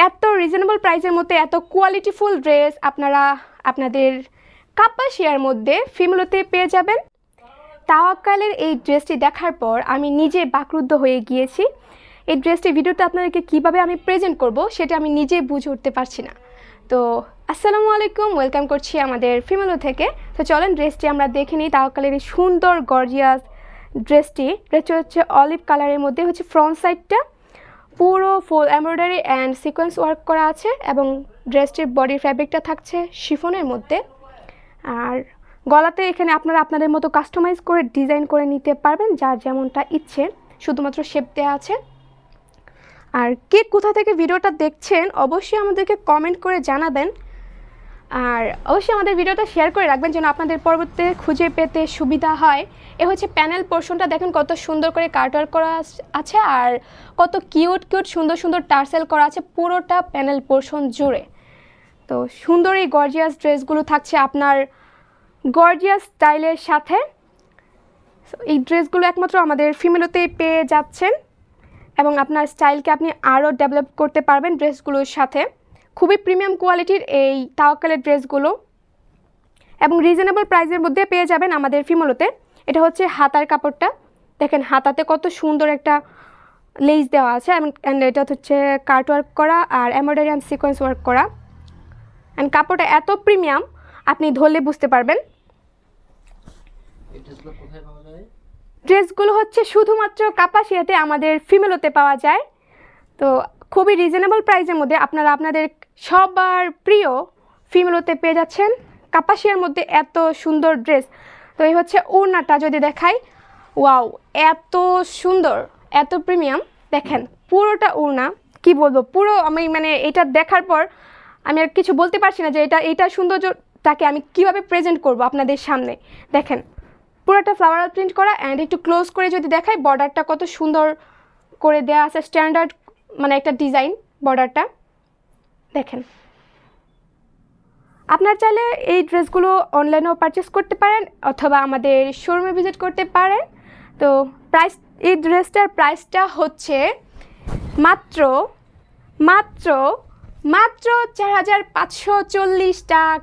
এত রিজনেবল প্রাইসের মধ্যে এত কোয়ালিটিফুল ড্রেস আপনারা আপনাদের কাপাসিয়ার মধ্যে ফিমেলোতে পেয়ে যাবেন। তাওয়াক্কালের এই ড্রেসটি দেখার পর আমি নিজে বাকরুদ্ধ হয়ে গিয়েছি। এই ড্রেসটি ভিডিওতে আপনাদেরকে কিভাবে আমি প্রেজেন্ট করব সেটা আমি নিজে বুঝে উঠতে পারছি না। তো আসসালামু আলাইকুম, ওয়েলকাম করছি আমাদের ফিমেলো থেকে। তো চলেন ড্রেসটি আমরা দেখে নিই। তাওয়াক্কালের এই সুন্দর গর্জিয়াস ড্রেসটি হচ্ছে অলিভ কালারের মধ্যে হচ্ছে ফ্রন্ট সাইডটা পুরো ফুল এমব্রয়ডারি অ্যান্ড সিকোয়েন্স ওয়ার্ক করা আছে এবং ড্রেসটির বডির ফ্যাব্রিকটা থাকছে শিফনের মধ্যে। আর গলাতে এখানে আপনারা আপনাদের মতো কাস্টমাইজ করে ডিজাইন করে নিতে পারবেন, যার যেমনটা ইচ্ছে, শুধুমাত্র শেপ দেওয়া আছে। আর কে কোথা থেকে ভিডিওটা দেখছেন অবশ্যই আমাদেরকে কমেন্ট করে জানাবেন। আর অবশ্যই আমাদের ভিডিওটা শেয়ার করে রাখবেন যেন আপনাদের পরবর্তীতে খুঁজে পেতে সুবিধা হয়। এ হচ্ছে প্যানেল পোর্শনটা, দেখেন কত সুন্দর করে কাটওয়ার্ক করা আছে আর কত কিউট সুন্দর সুন্দর টার্সেল করা আছে পুরোটা প্যানেল পোর্শন জুড়ে। তো সুন্দর এই গর্জিয়াস ড্রেসগুলো থাকছে আপনার গর্জিয়াস স্টাইলের সাথে। এই ড্রেসগুলো একমাত্র আমাদের ফিমেলোতেই পেয়ে যাচ্ছেন এবং আপনার স্টাইলকে আপনি আরও ডেভেলপ করতে পারবেন ড্রেসগুলোর সাথে। খুবই প্রিমিয়াম কোয়ালিটির এই তাওয়াক্কালের ড্রেসগুলো এবং রিজনেবল প্রাইসের মধ্যে পেয়ে যাবেন আমাদের ফিমেলোতে। এটা হচ্ছে হাতার কাপড়টা, দেখেন হাতাতে কত সুন্দর একটা লেস দেওয়া আছে অ্যান্ড এটা হচ্ছে কাট ওয়ার্ক করা আর এমব্রয়ডারি অ্যান্ড সিকোয়েন্স ওয়ার্ক করা। অ্যান্ড কাপড়টা এত প্রিমিয়াম আপনি ধরলে বুঝতে পারবেন। ড্রেসগুলো হচ্ছে শুধুমাত্র কাপাসিয়াতে আমাদের ফিমেলোতে পাওয়া যায়। তো খুবই রিজনেবল প্রাইসের মধ্যে আপনারা আপনাদের সবার প্রিয় ফিমেলোতে পেয়ে যাচ্ছেন কাপাসিয়ার মধ্যে এত সুন্দর ড্রেস। তো এই হচ্ছে ওড়নাটা যদি দেখাই, ওয়াও এত সুন্দর এত প্রিমিয়াম, দেখেন পুরোটা ওড়না, কি বলবো, পুরো আমি মানে এটা দেখার পর আমি আর কিছু বলতে পারছি না যে এটা সৌন্দর্যটাকে আমি কিভাবে প্রেজেন্ট করব আপনাদের সামনে। দেখেন পুরোটা ফ্লাওয়ারাল প্রিন্ট করা অ্যান্ড একটু ক্লোজ করে যদি দেখাই বর্ডারটা কত সুন্দর করে দেওয়া আছে, স্ট্যান্ডার্ড মানে একটা ডিজাইন বর্ডারটা দেখেন। আপনার চাইলে এই ড্রেসগুলো অনলাইনেও পারচেস করতে পারেন অথবা আমাদের শোরুমে ভিজিট করতে পারেন। তো প্রাইস, এই ড্রেসটার প্রাইসটা হচ্ছে মাত্র 4,540 টাকা।